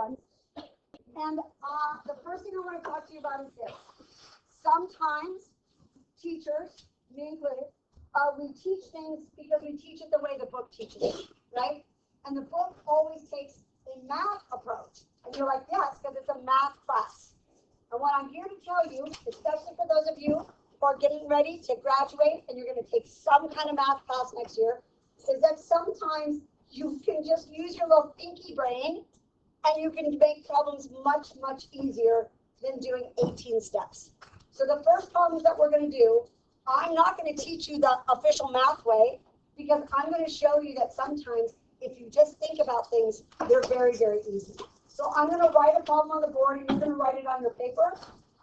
ones. And the first thing I want to talk to you about is this. Sometimes teachers, me included, we teach things because we teach it the way the book teaches it, right? And the book always takes a math approach. And you're like, yes, because it's a math class. And what I'm here to tell you, especially for those of you who are getting ready to graduate and you're going to take some kind of math class next year, is that sometimes you can just use your little thinky brain and you can make problems much, much easier than doing 18 steps. So the first problems that we're going to do, I'm not going to teach you the official math way because I'm going to show you that sometimes if you just think about things, they're very, very easy. So I'm going to write a problem on the board and you're going to write it on your paper.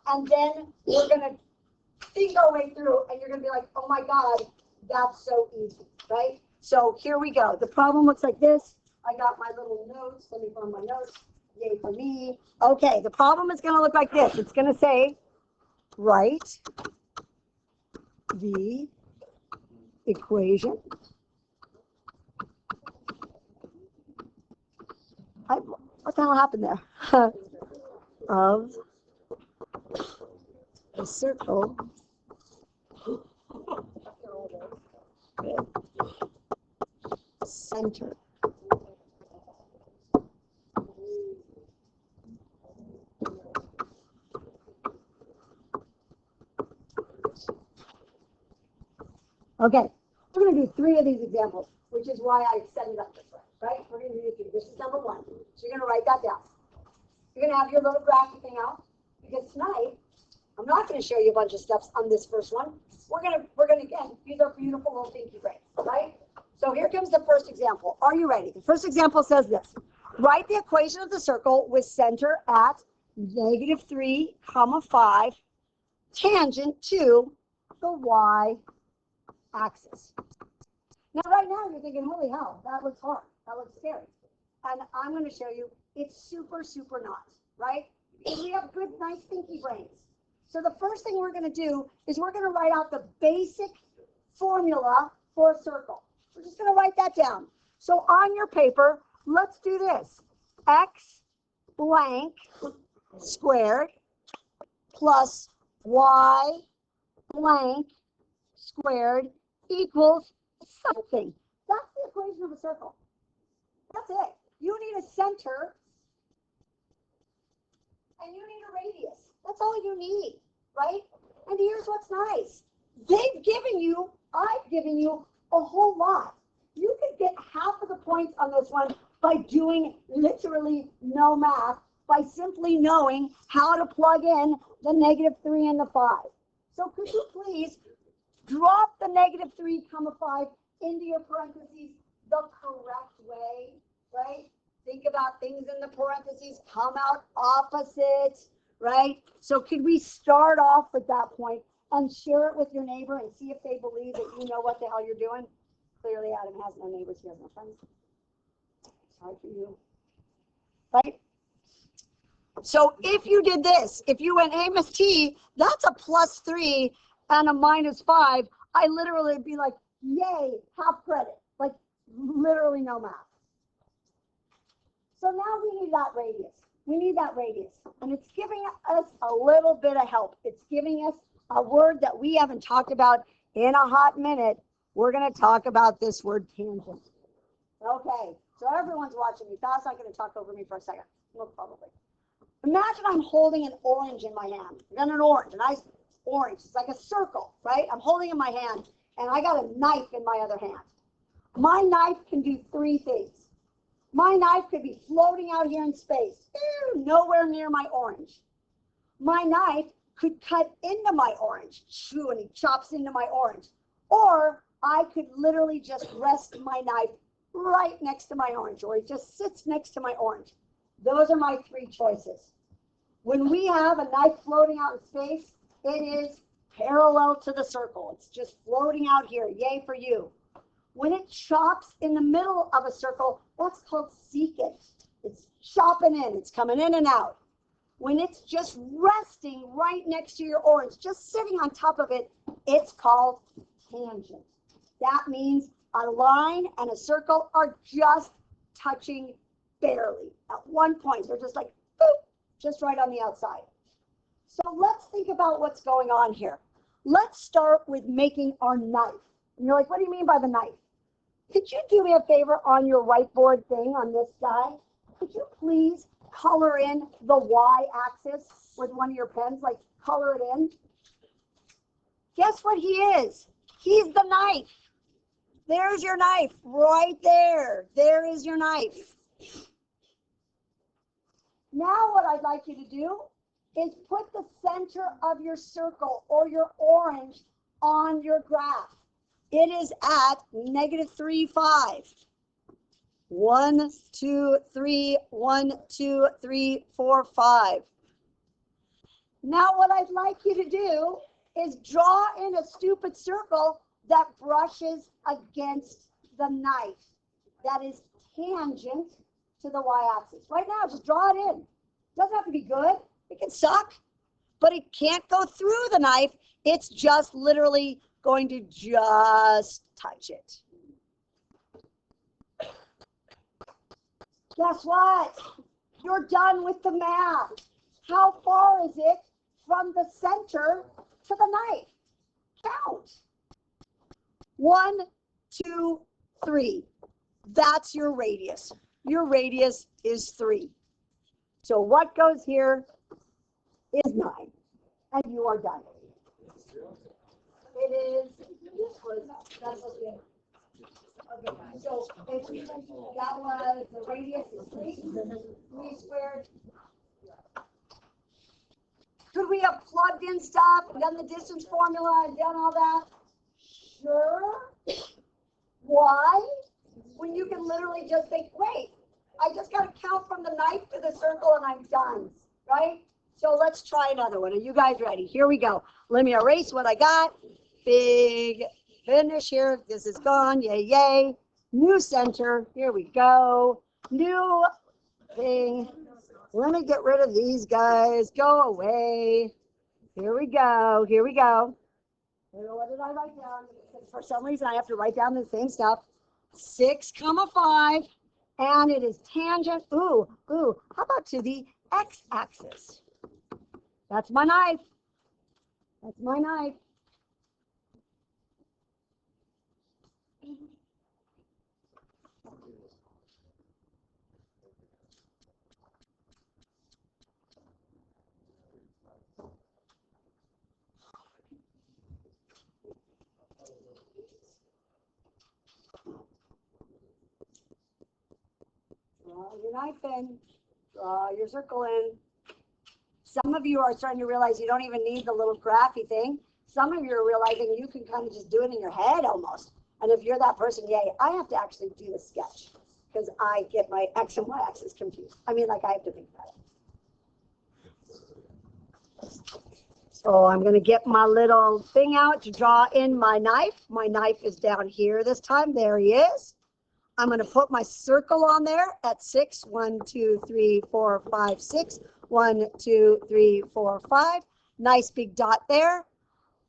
And then we're going to think our way through and you're going to be like, oh my God, that's so easy, right? So here we go. The problem looks like this. I got my little notes. Let me find my notes. Yay for me. Okay, the problem is going to look like this. It's going to say, write the equation what the hell happened there? Of a circle with center. Okay, we're going to do 3 of these examples, which is why I set it up this way, right? We're going to do 3. This is number 1. So you're going to write that down. You're going to have your little graphic thing out because tonight I'm not going to show you a bunch of steps on this first one. We're going to again use our beautiful little thinky brain, right? So here comes the first example. Are you ready? The first example says this: write the equation of the circle with center at -3, 5, tangent to the y axis. Now, right now, you're thinking, holy hell, that looks hard. That looks scary. And I'm going to show you it's super, super not, right? Because we have good, nice, thinky brains. So the first thing we're going to do is we're going to write out the basic formula for a circle. We're just going to write that down. So on your paper, let's do this. X blank squared plus y blank squared equals something. That's the equation of a circle. That's it. You need a center and you need a radius. That's all you need, right? And here's what's nice. I've given you a whole lot. You could get half of the points on this one by doing literally no math, by simply knowing how to plug in the -3 and the 5. So could you please drop the -3, 5 into your parentheses the correct way, right? Think about things in the parentheses come out opposite, right? So could we start off with that point and share it with your neighbor and see if they believe that you know what the hell you're doing? Clearly, Adam has no neighbors. He has no friends. Sorry for you, right? So if you did this, if you went, hey, Miss T, that's a +3 and a -5, I literally would be like, yay, half credit. Like, literally no math. So now we need that radius. We need that radius. And it's giving us a little bit of help. It's giving us a word that we haven't talked about in a hot minute. We're going to talk about this word tangent. Okay, so everyone's watching me. That's not going to talk over me for a second. Well, probably. Imagine I'm holding an orange in my hand. I got an orange, a nice orange. It's like a circle, right? I'm holding it in my hand, and I got a knife in my other hand. My knife can do 3 things. My knife could be floating out here in space, nowhere near my orange. My knife could cut into my orange, and he chops into my orange. Or I could literally just rest my knife right next to my orange, or it just sits next to my orange. Those are my 3 choices. When we have a knife floating out in space, it is parallel to the circle. It's just floating out here. Yay for you. When it chops in the middle of a circle, that's called secant. It's chopping in. It's coming in and out. When it's just resting right next to your orange, just sitting on top of it, it's called tangent. That means a line and a circle are just touching barely. At one point, they're just like, boop, just right on the outside. So let's think about what's going on here. Let's start with making our knife. And you're like, what do you mean by the knife? Could you do me a favor on your whiteboard thing on this side? Could you please color in the y-axis with one of your pens, like color it in? Guess what he is? He's the knife. There's your knife right there. There is your knife. Now what I'd like you to do is put the center of your circle or your orange on your graph. It is at -3, 5. 1, 2, 3, 1, 2, 3, 4, 5. Now what I'd like you to do is draw in a stupid circle that brushes against the knife. That is tangent to the y-axis. Right now, just draw it in. Doesn't have to be good. It can suck, but it can't go through the knife. It's just literally going to just touch it. Guess what? You're done with the math. How far is it from the center to the knife? Count. 1, 2, 3. That's your radius. Your radius is 3. So what goes here is 9. And you are done. It is, this was, that's what we, okay, so if we, that was, the radius is 3 squared. Could we have plugged in stuff, done the distance formula, and done all that? Sure. Why? When you can literally just think, wait, I just got to count from the knife to the circle and I'm done, right? So let's try another one. Are you guys ready? Here we go. Let me erase what I got. Big finish here. This is gone. Yay, yay. New center. Here we go. New thing. Let me get rid of these guys. Go away. Here we go. Here we go. What did I write down? For some reason, I have to write down the same stuff. 6, 5. And it is tangent. Ooh. How about to the x-axis? That's my knife. That's my knife. Draw your knife in. Draw your circle in. Some of you are starting to realize you don't even need the little graphy thing. Some of you are realizing you can kind of just do it in your head almost. And if you're that person, yay, I have to actually do the sketch because I get my x and y axis confused. I mean, like I have to think about it. So I'm going to get my little thing out to draw in my knife. My knife is down here this time. There he is. I'm going to put my circle on there at 6. 1, 2, 3, 4, 5, 6. 1, 2, 3, 4, 5. Nice big dot there.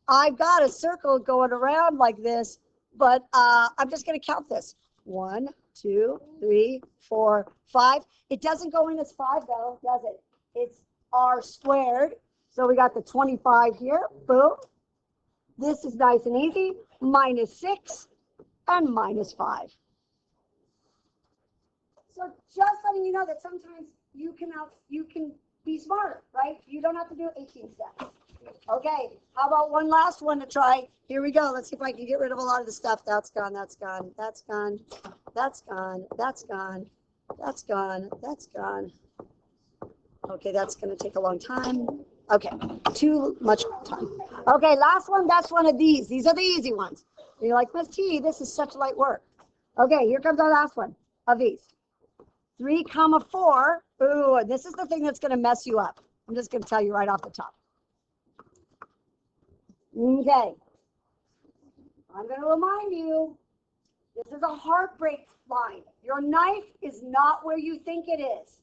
I've got a circle going around like this, but I'm just going to count this. 1, 2, 3, 4, 5. It doesn't go in as 5 though, does it? It's r squared. So we got the 25 here. Boom. This is nice and easy. -6 and -5. So just letting you know that sometimes you can be smarter, right? You don't have to do 18 steps. Okay, how about one last one to try? Here we go. Let's see if I can get rid of a lot of the stuff. That's gone, that's gone, that's gone, that's gone, that's gone, that's gone, that's gone. Okay, that's going to take a long time. Okay, too much time. Okay, last one, that's one of these. These are the easy ones. And you're like, Miss T, this is such light work. Okay, here comes our last one of these. 3, 4. Ooh, and this is the thing that's going to mess you up. I'm just going to tell you right off the top. Okay. I'm going to remind you, this is a heartbreak line. Your knife is not where you think it is.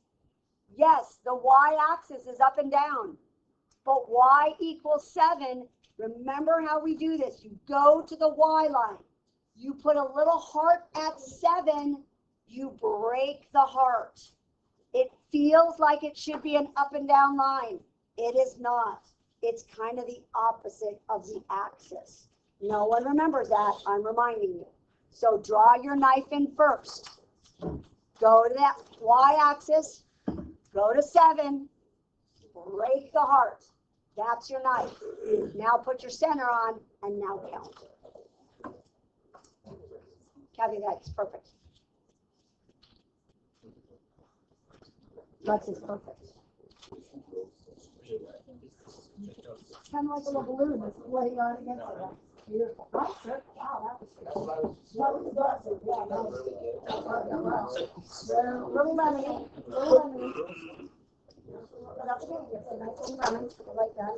Yes, the y-axis is up and down, but y equals 7. Remember how we do this. You go to the y line. You put a little heart at 7. You break the heart. feels like it should be an up and down line. It is not. It's kind of the opposite of the axis. No one remembers that. I'm reminding you. So draw your knife in first. Go to that y-axis. Go to 7. Break the heart. That's your knife. Now put your center on and now count. Kathy, that's perfect. Lex is perfect. Kind of like a little balloon that's laying on against it. Beautiful. Wow, that was good. Yeah, that was good. Little lemony. That's okay. It's a nice little lemon. I like that.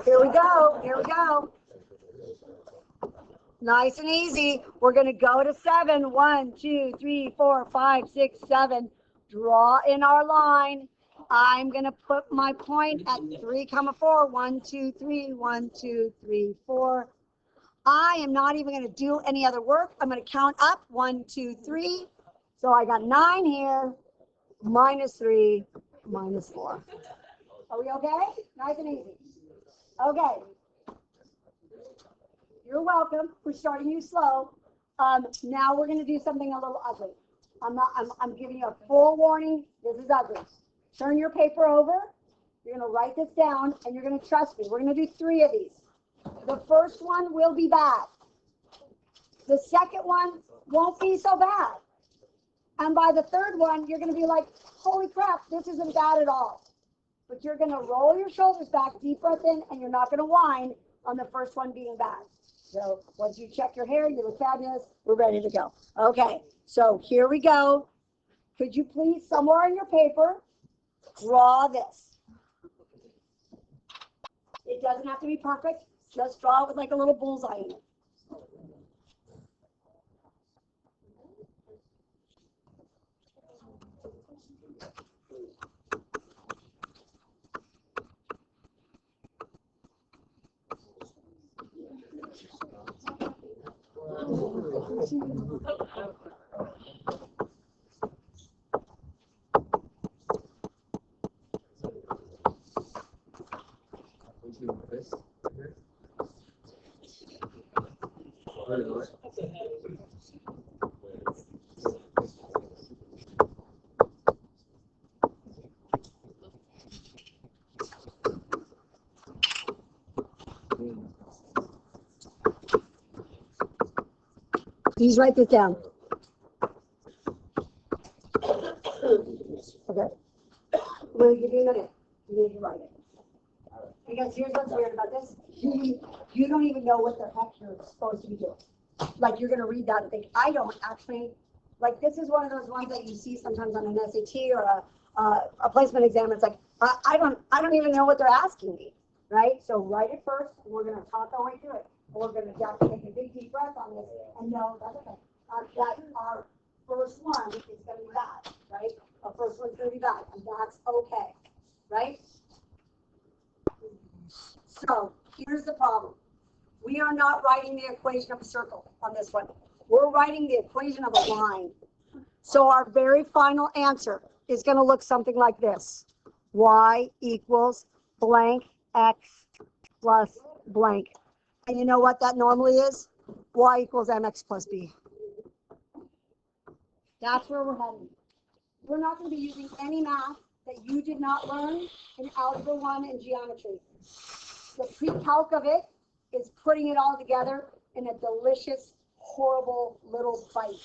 Here we go. Here we go. Nice and easy. We're going to go to 7. 1, 2, 3, 4, 5, 6, 7. Draw in our line. I'm going to put my point at 3, 4. 1, 2, 3. 1, 2, 3, 4. I am not even going to do any other work. I'm going to count up. 1, 2, 3. So I got 9 here. -3, -4. Are we okay? Nice and easy. Okay. You're welcome. We're starting you slow. Now we're going to do something a little ugly. I'm giving you a full warning. This is ugly. Turn your paper over. You're going to write this down, and you're going to trust me. We're going to do 3 of these. The first one will be bad. The second one won't be so bad. And by the third one, you're going to be like, holy crap, this isn't bad at all. But you're going to roll your shoulders back, deep breath in, and you're not going to whine on the first one being bad. So once you check your hair, you look fabulous. We're ready to go. Okay, so here we go. Could you please, somewhere on your paper, draw this? It doesn't have to be perfect. Just draw it with like a little bullseye in it. Please write this down. Okay. We'll give you a minute. You need to write it. Because here's what's weird about this. You don't even know what the heck you're supposed to be doing. Like, you're going to read that and think, I don't actually, like, this is one of those ones that you see sometimes on an SAT or a placement exam. It's like, I don't even know what they're asking me, right? So write it first, and we're going to talk our way through it. We're going to just take a big deep breath on this and know that's okay. That our first one is going to be bad, right? Our first one's going to be bad, and that's okay, right? So here's the problem. We are not writing the equation of a circle on this one. We're writing the equation of a line. So our very final answer is going to look something like this. Y equals blank x plus blank. And you know what that normally is? Y equals mx plus b. That's where we're heading. We're not going to be using any math that you did not learn in Algebra 1 and Geometry. The pre-calc of it is putting it all together in a delicious, horrible little bite,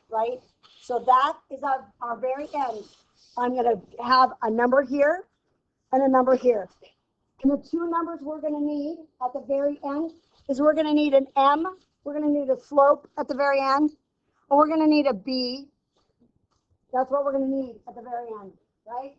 right? So that is our very end. I'm going to have a number here and a number here. And the 2 numbers we're going to need at the very end is we're going to need an M, we're going to need a slope at the very end, and we're going to need a B. That's what we're going to need at the very end, right?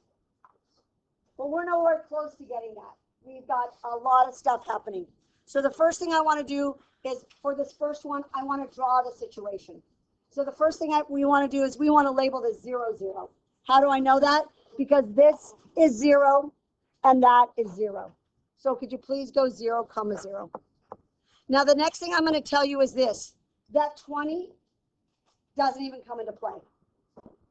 But we're nowhere close to getting that. We've got a lot of stuff happening. So the first thing I want to do is, for this first one, I want to draw the situation. So the first thing we want to do is we want to label this 0, 0. How do I know that? Because this is 0 and that is 0. So could you please go 0, 0. Now the next thing I'm going to tell you is this, that 20 doesn't even come into play.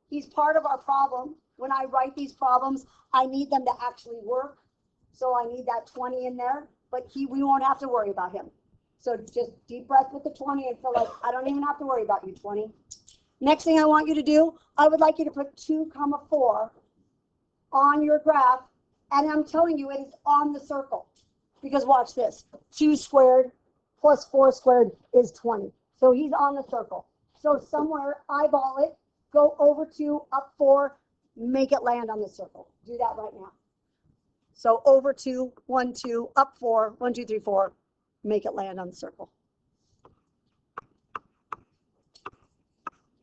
He's part of our problem. when I write these problems, I need them to actually work. So I need that 20 in there, but we won't have to worry about him. So just deep breath with the 20 and feel like I don't even have to worry about you, 20. Next thing I want you to do, I would like you to put 2, 4 on your graph. And I'm telling you, it is on the circle. Because watch this. 2 squared plus 4 squared is 20. So he's on the circle. So somewhere, eyeball it, go over 2, up 4, make it land on the circle. Do that right now. So over 2, 1, 2, up 4, 1, 2, 3, 4, make it land on the circle.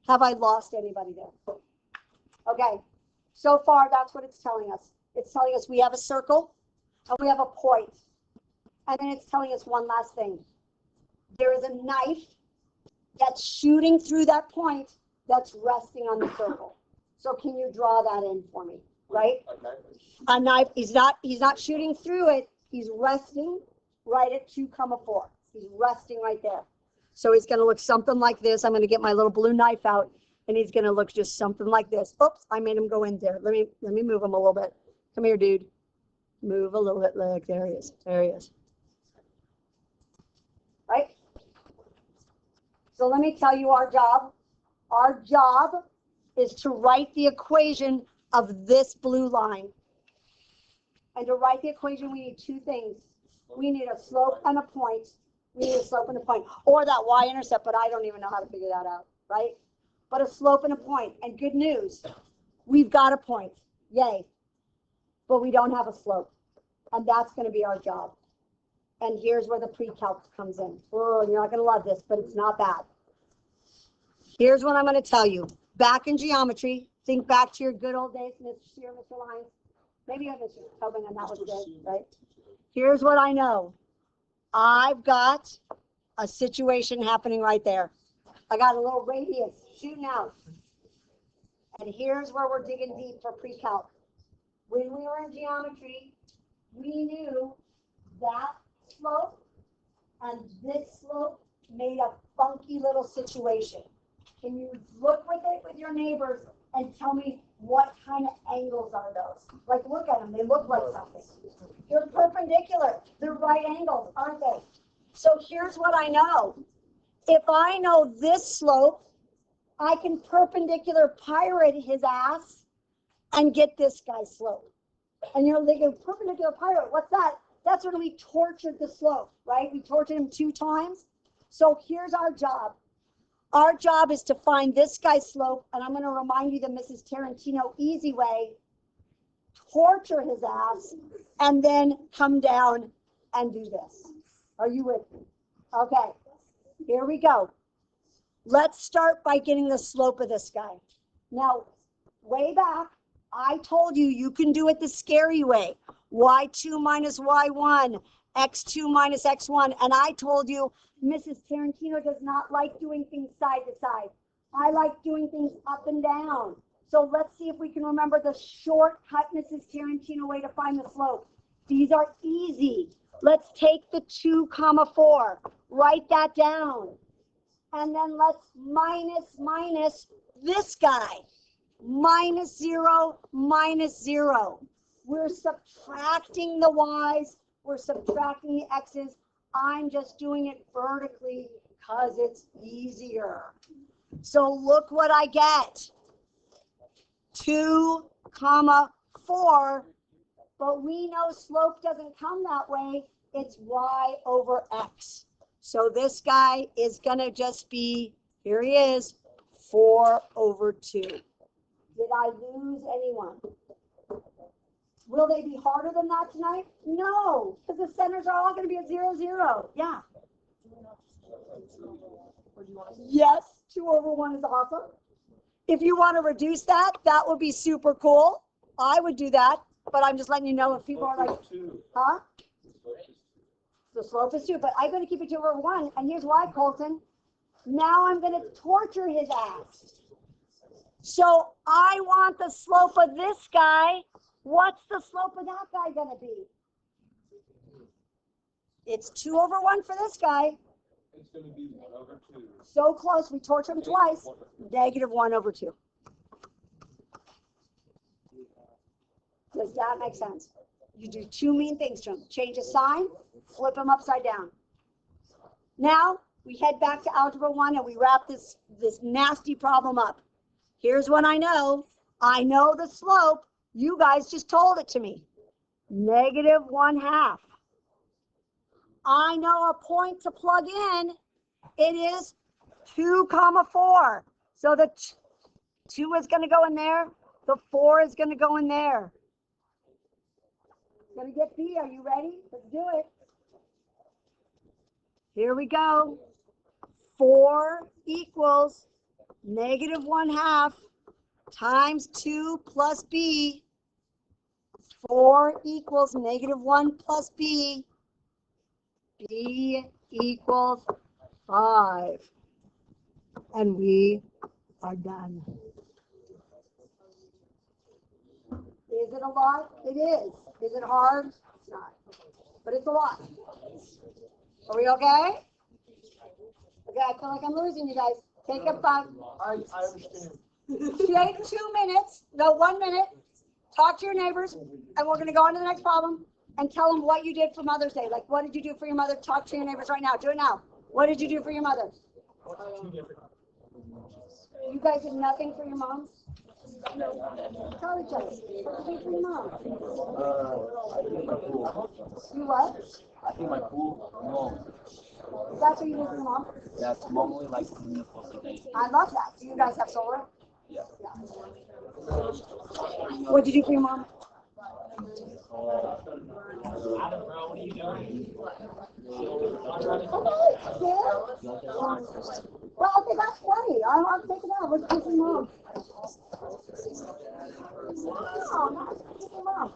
Have I lost anybody there? Okay, so far that's what it's telling us. It's telling us we have a circle and we have a point. And then it's telling us one last thing. There is a knife that's shooting through that point that's resting on the circle. So can you draw that in for me, right? A knife, he's not shooting through it. He's resting right at 2, 4. He's resting right there. So he's going to look something like this. I'm going to get my little blue knife out, and he's going to look just something like this. Oops, I made him go in there. Let me move him a little bit. Come here, dude. Move a little bit. Look, there he is. There he is. Right? So let me tell you our job. Our job is to write the equation of this blue line. And to write the equation, we need 2 things. We need a slope and a point. We need a slope and a point. Or that y-intercept, but I don't even know how to figure that out, right? But a slope and a point. And good news, we've got a point. Yay. But we don't have a slope. And that's going to be our job. And here's where the pre-calc comes in. Oh, you're not going to love this, but it's not bad. Here's what I'm going to tell you. Back in geometry, think back to your good old days, Mr. Shear, Mr. Lyons. Maybe you have Mr. Tobin, and that was good, right? Here's what I know. I've got a situation happening right there. I got a little radius shooting out. And here's where we're digging deep for pre-calc. When we were in geometry, we knew that slope and this slope made a funky little situation. Can you look with it with your neighbors and tell me what kind of angles are those? Like, look at them. They look like something. They're perpendicular. They're right angles, aren't they? So here's what I know. If I know this slope, I can perpendicular pirate his ass and get this guy's slope. And you're thinking, perpendicular pirate, what's that? That's when we tortured the slope, right? We tortured him 2 times. So here's our job. Our job is to find this guy's slope, and I'm going to remind you the Mrs. Tarantino easy way. Torture his ass, and then come down and do this. Are you with me? Okay, here we go. Let's start by getting the slope of this guy. Now, way back, I told you you can do it the scary way. Y2 minus Y1, X2 minus X1, and I told you Mrs. Tarantino does not like doing things side to side. I like doing things up and down. So let's see if we can remember the shortcut Mrs. Tarantino way to find the slope. These are easy. Let's take the 2, 4. Write that down. And then let's minus this guy. Minus 0, minus 0. We're subtracting the y's. We're subtracting the x's. I'm just doing it vertically because it's easier. So look what I get. 2, 4. But we know slope doesn't come that way. It's y over x. So this guy is going to just be, here he is, 4 over 2. Did I lose anyone? Will they be harder than that tonight? No, because the centers are all going to be at 0, 0. Yeah. Yes, 2 over 1 is awesome. If you want to reduce that, that would be super cool. I would do that, but I'm just letting you know if people are like, huh? The slope is 2, but I'm going to keep it 2 over 1. And here's why, Colton. Now I'm going to torture his ass. So I want the slope of this guy. What's the slope of that guy going to be? It's 2 over 1 for this guy. It's going to be 1 over 2. So close. We tortured him twice. Negative 1 over 2. Does that make sense? You do two mean things to them. Change a sign, flip them upside down. Now, we head back to Algebra 1 and we wrap this nasty problem up. Here's what I know. I know the slope. You guys just told it to me. -1/2. I know a point to plug in. It is 2, 4. So the 2 is going to go in there. The 4 is going to go in there. Going to get B. Are you ready? Let's do it. Here we go. 4 equals -1/2 times 2 plus B. 4 equals -1 plus B. B equals 5. And we are done. Is it a lot? It is. Is it hard? It's not. But it's a lot. Are we okay? Okay, I feel like I'm losing you guys. Take a 5. I understand. Take 2 minutes. No, 1 minute. Talk to your neighbors. And we're going to go on to the next problem and tell them what you did for Mother's Day. Like, what did you do for your mother? Talk to your neighbors right now. Do it now. What did you do for your mother? You guys did nothing for your mom? Tell each other. What did you do for your mom? I think my pool. You what? I think my pool. No. That's what you did for your mom? That's normally like clean for the day. I love that. Do you guys have solar? Yeah. What did you do for your mom? Well, okay, that's funny. I'll take it out. What's this your mom? No, not your mom.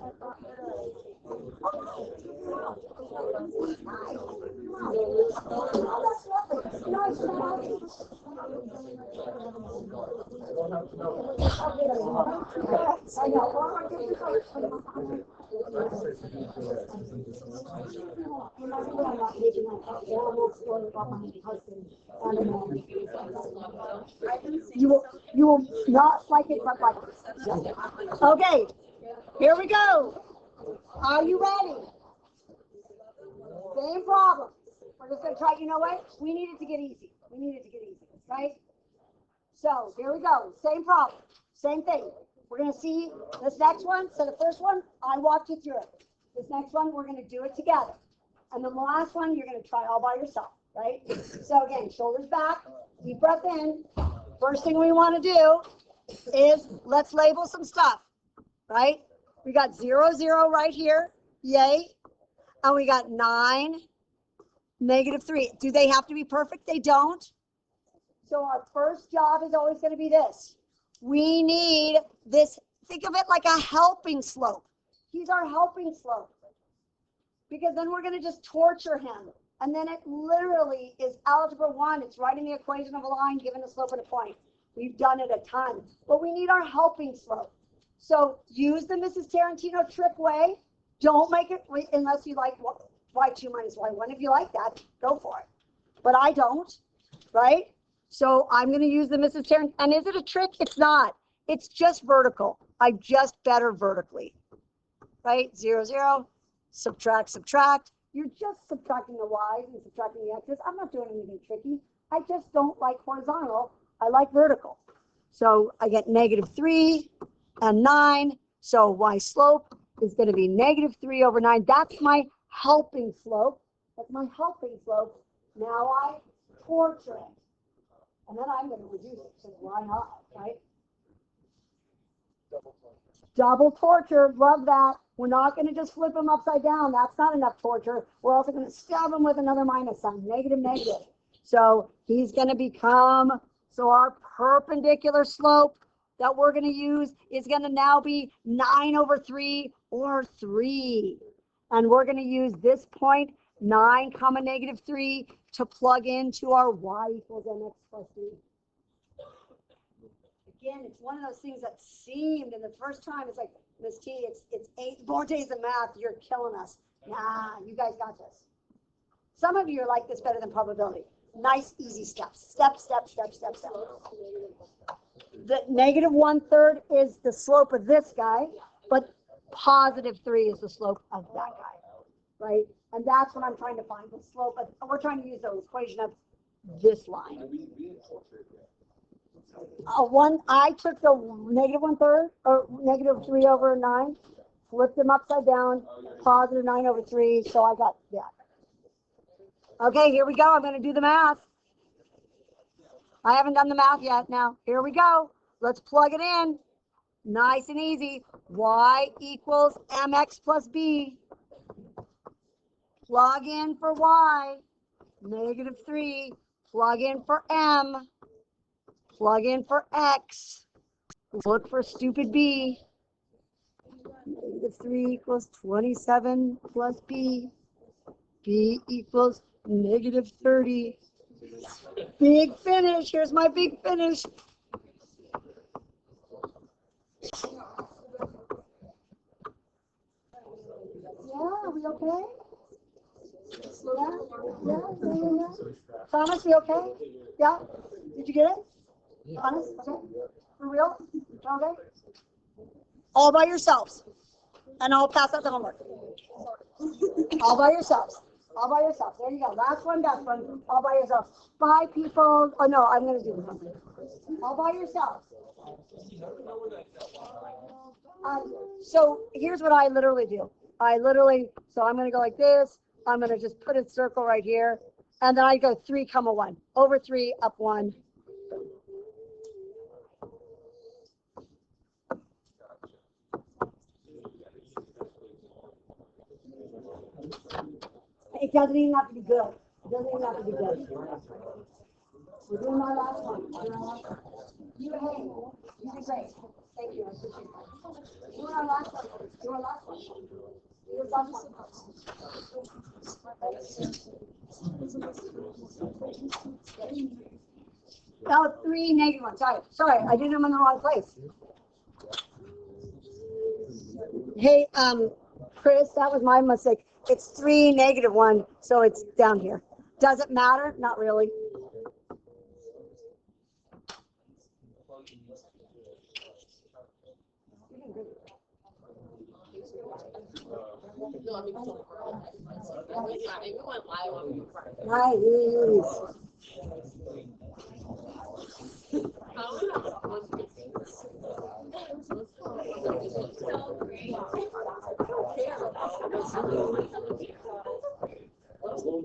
Oh, that's lovely. Nice. I know. You will not like it, but like it. Okay, here we go. Are you ready? Same problem. We're just gonna try. You know what? We need it to get easy. Right? So here we go. Same problem. Same thing. We're going to see this next one. So the first one, I walked you through it. This next one, we're going to do it together. And then the last one, you're going to try all by yourself, right? So again, shoulders back, deep breath in. First thing we want to do is let's label some stuff, right? We got 0, 0 right here. Yay. And we got 9, -3. Do they have to be perfect? They don't. So our first job is always going to be this. We need this, think of it like a helping slope. He's our helping slope. Because then we're going to just torture him. And then it literally is algebra 1. It's writing the equation of a line given a slope and a point. We've done it a ton. But we need our helping slope. So use the Mrs. Tarantino trick way. Don't make it, unless you like y2 minus y1. If you like that, go for it. But I don't, right? So I'm going to use the Mrs. Tarrant. And is it a trick? It's not. It's just vertical. I just better vertically. Right? 0, 0. Subtract. You're just subtracting the y's and subtracting the x's. I'm not doing anything tricky. I just don't like horizontal. I like vertical. So I get -3 and 9. So y slope is going to be -3/9. That's my helping slope. Now I torture it. And then I'm going to reduce it, so why not, right? Double torture, love that. We're not going to just flip them upside down. That's not enough torture. We're also going to stab them with another minus sign, negative. So he's going to become, so our perpendicular slope that we're going to use is going to now be 9/3 or 3. And we're going to use this point, 9, -3, to plug into our y equals mx plus 3. Again, it's one of those things that seemed in the first time, it's like, Miss T, it's 8 more days of math, you're killing us. Nah, you guys got this. Some of you are like this better than probability. Nice, easy steps. Step. The -1/3 is the slope of this guy, but positive 3 is the slope of that guy, right? And that's what I'm trying to find, the slope of, we're trying to use the equation of this line. I took the negative 1/3, or negative 3 over 9, flipped them upside down, positive 9 over 3, so I got that. Okay, here we go. I'm going to do the math. I haven't done the math yet. Now, here we go. Let's plug it in. Nice and easy. Y equals mx plus b. Plug in for y. Negative 3. Plug in for m. Plug in for x. Look for stupid b. Negative 3 equals 27 plus b. B equals negative 30. Big finish. Here's my big finish. Yeah, are we okay? Yeah. Thomas, we okay? Yeah? Did you get it? Thomas, okay? For real? Okay? All by yourselves. And I'll pass out the homework. All by yourselves. All by yourselves. There you go. Last one, best one. All by yourselves. 5 people. Oh, no, I'm going to do this. All by yourselves. So here's what I literally do. So I'm going to go like this. I'm going to just put a circle right here. And then I go 3, 1. Over 3, up 1. It doesn't even have to be good. It doesn't even have to be good. We're doing our last one. You did great. Thank you. I appreciate that. Do our last one. Do our last one. Do your last one. No, 3, negative 1. Sorry, I did them in the wrong place. Hey, Chris, that was my mistake. It's 3, negative 1, so it's down here. Does it matter? Not really. Nice.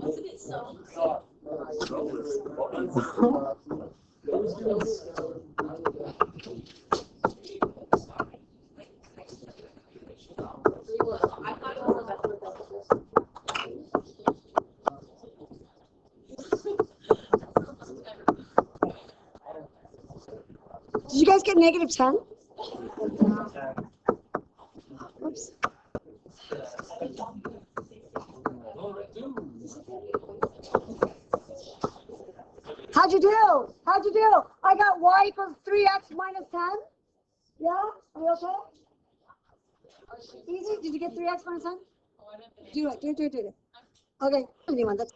Wasn't it so? Did you guys get negative 10? Oops. How'd you do? How'd you do? I got y equals 3x minus 10. Yeah? Are you okay? Easy? Did you get 3x minus 10? Do it. Okay. Anyone, that's